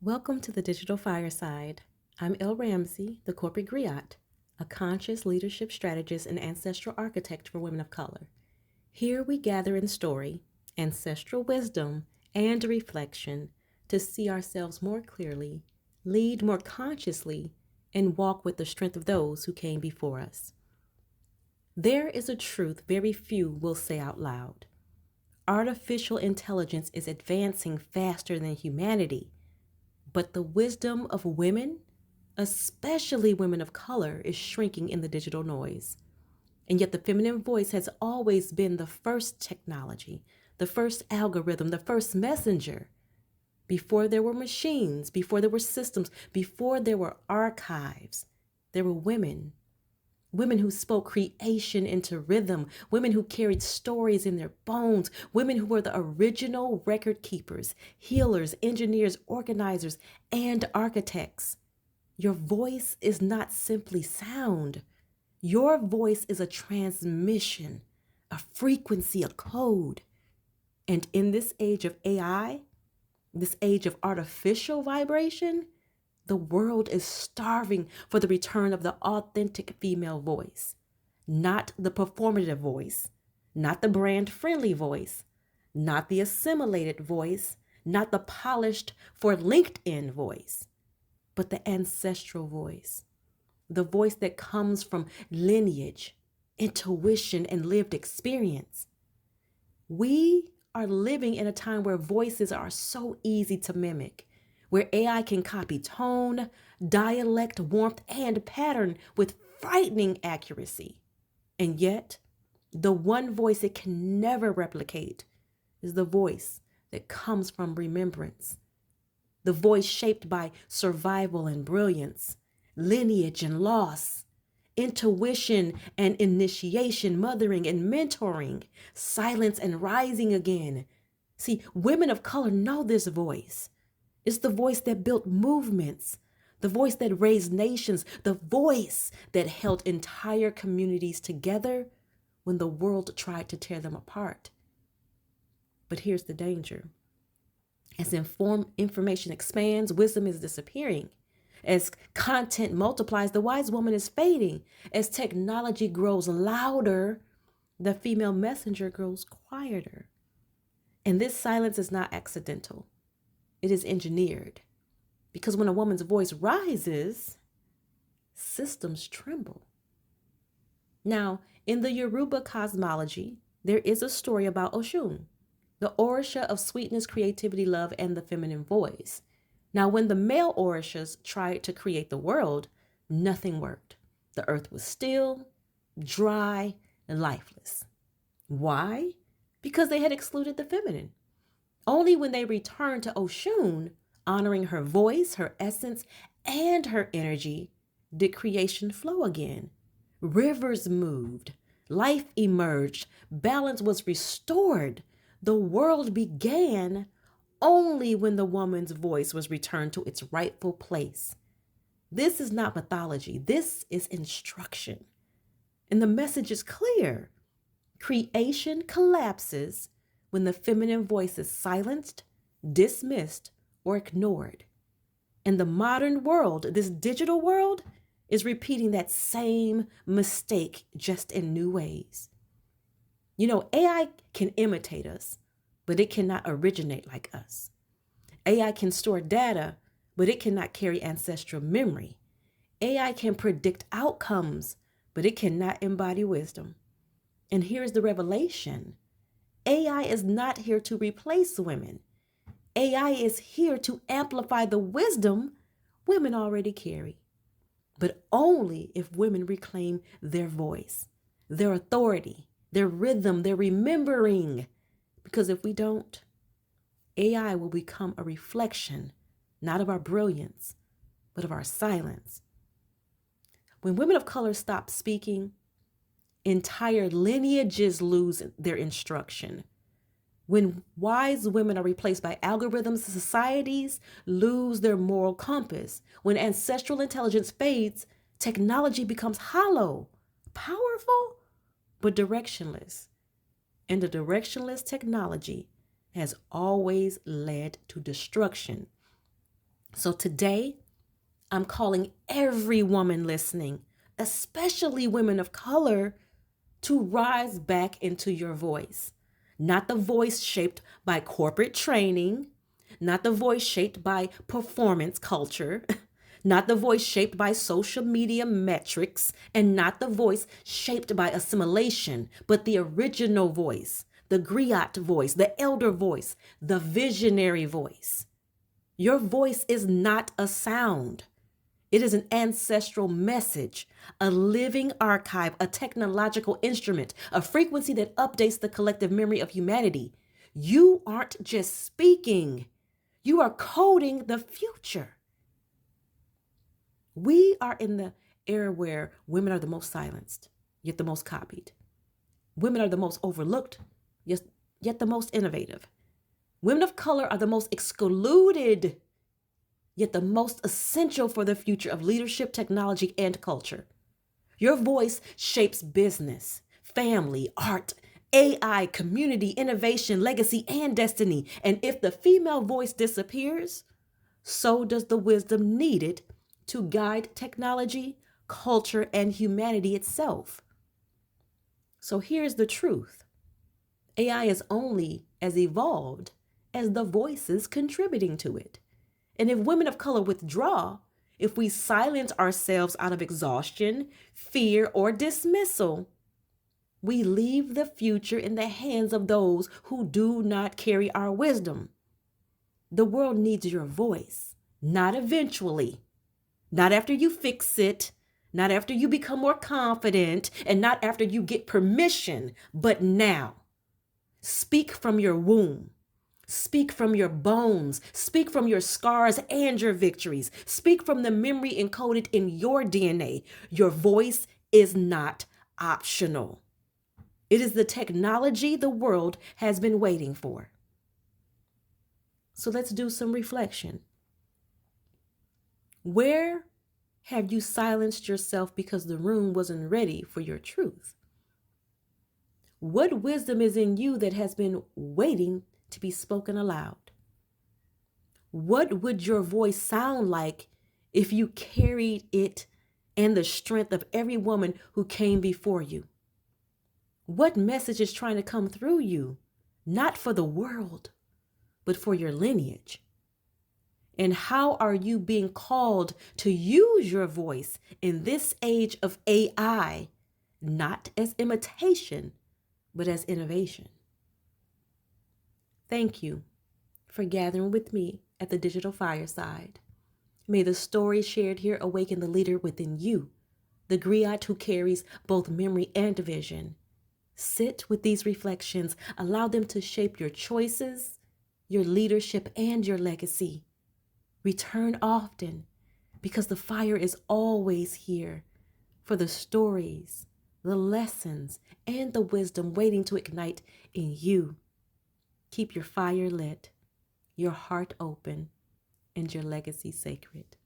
Welcome to the Digital Fireside. I'm El Ramsey, the corporate griot, a conscious leadership strategist and ancestral architect for women of color. Here we gather in story, ancestral wisdom, and reflection to see ourselves more clearly, lead more consciously, and walk with the strength of those who came before us. There is a truth very few will say out loud. Artificial intelligence is advancing faster than humanity. But the wisdom of women, especially women of color, is shrinking in the digital noise. And yet the feminine voice has always been the first technology, the first algorithm, the first messenger. Before there were machines, before there were systems, before there were archives, there were women. Women who spoke creation into rhythm, women who carried stories in their bones, women who were the original record keepers, healers, engineers, organizers, and architects. Your voice is not simply sound. Your voice is a transmission, a frequency, a code. And in this age of AI, this age of artificial vibration, the world is starving for the return of the authentic female voice, not the performative voice, not the brand friendly voice, not the assimilated voice, not the polished for LinkedIn voice, but the ancestral voice, the voice that comes from lineage, intuition, and lived experience. We are living in a time where voices are so easy to mimic, where AI can copy tone, dialect, warmth, and pattern with frightening accuracy. And yet, the one voice it can never replicate is the voice that comes from remembrance, the voice shaped by survival and brilliance, lineage and loss, intuition and initiation, mothering and mentoring, silence and rising again. See, women of color know this voice. It's the voice that built movements, the voice that raised nations, the voice that held entire communities together when the world tried to tear them apart. But here's the danger. As information expands, wisdom is disappearing. As content multiplies, the wise woman is fading. As technology grows louder, the female messenger grows quieter. And this silence is not accidental. It is engineered. Because when a woman's voice rises, systems tremble. Now, in the Yoruba cosmology, there is a story about Oshun, the Orisha of sweetness, creativity, love, and the feminine voice. Now, when the male Orishas tried to create the world, nothing worked. The earth was still, dry, and lifeless. Why? Because they had excluded the feminine. Only when they returned to Oshun, honoring her voice, her essence, and her energy, did creation flow again. Rivers moved, life emerged, balance was restored. The world began only when the woman's voice was returned to its rightful place. This is not mythology, this is instruction. And the message is clear. Creation collapses when the feminine voice is silenced, dismissed, or ignored. And the modern world, this digital world, is repeating that same mistake just in new ways. You know, AI can imitate us, but it cannot originate like us. AI can store data, but it cannot carry ancestral memory. AI can predict outcomes, but it cannot embody wisdom. And here's the revelation. AI is not here to replace women. AI is here to amplify the wisdom women already carry, but only if women reclaim their voice, their authority, their rhythm, their remembering. Because if we don't, AI will become a reflection, not of our brilliance, but of our silence. When women of color stop speaking, entire lineages lose their instruction. When wise women are replaced by algorithms, societies lose their moral compass. When ancestral intelligence fades, technology becomes hollow, powerful, but directionless. And the directionless technology has always led to destruction. So today, I'm calling every woman listening, especially women of color, to rise back into your voice. Not the voice shaped by corporate training, not the voice shaped by performance culture, not the voice shaped by social media metrics, and not the voice shaped by assimilation, but the original voice, the griot voice, the elder voice, the visionary voice. Your voice is not a sound. It is an ancestral message, a living archive, a technological instrument, a frequency that updates the collective memory of humanity. You aren't just speaking, you are coding the future. We are in the era where women are the most silenced, yet the most copied. Women are the most overlooked, yet the most innovative. Women of color are the most excluded, yet the most essential for the future of leadership, technology, and culture. Your voice shapes business, family, art, AI, community, innovation, legacy, and destiny. And if the female voice disappears, so does the wisdom needed to guide technology, culture, and humanity itself. So here's the truth. AI is only as evolved as the voices contributing to it. And if women of color withdraw, if we silence ourselves out of exhaustion, fear, or dismissal, we leave the future in the hands of those who do not carry our wisdom. The world needs your voice, not eventually, not after you fix it, not after you become more confident, and not after you get permission, but now. Speak from your womb. Speak from your bones. Speak from your scars and your victories. Speak from the memory encoded in your DNA. Your voice is not optional. It is the technology the world has been waiting for. So let's do some reflection. Where have you silenced yourself because the room wasn't ready for your truth? What wisdom is in you that has been waiting to be spoken aloud? What would your voice sound like if you carried it and the strength of every woman who came before you? What message is trying to come through you, not for the world, but for your lineage? And how are you being called to use your voice in this age of AI, not as imitation, but as innovation? Thank you for gathering with me at the Digital Fireside. May the story shared here awaken the leader within you, the griot who carries both memory and vision. Sit with these reflections. Allow them to shape your choices, your leadership, and your legacy. Return often, because the fire is always here for the stories, the lessons, and the wisdom waiting to ignite in you. Keep your fire lit, your heart open, and your legacy sacred.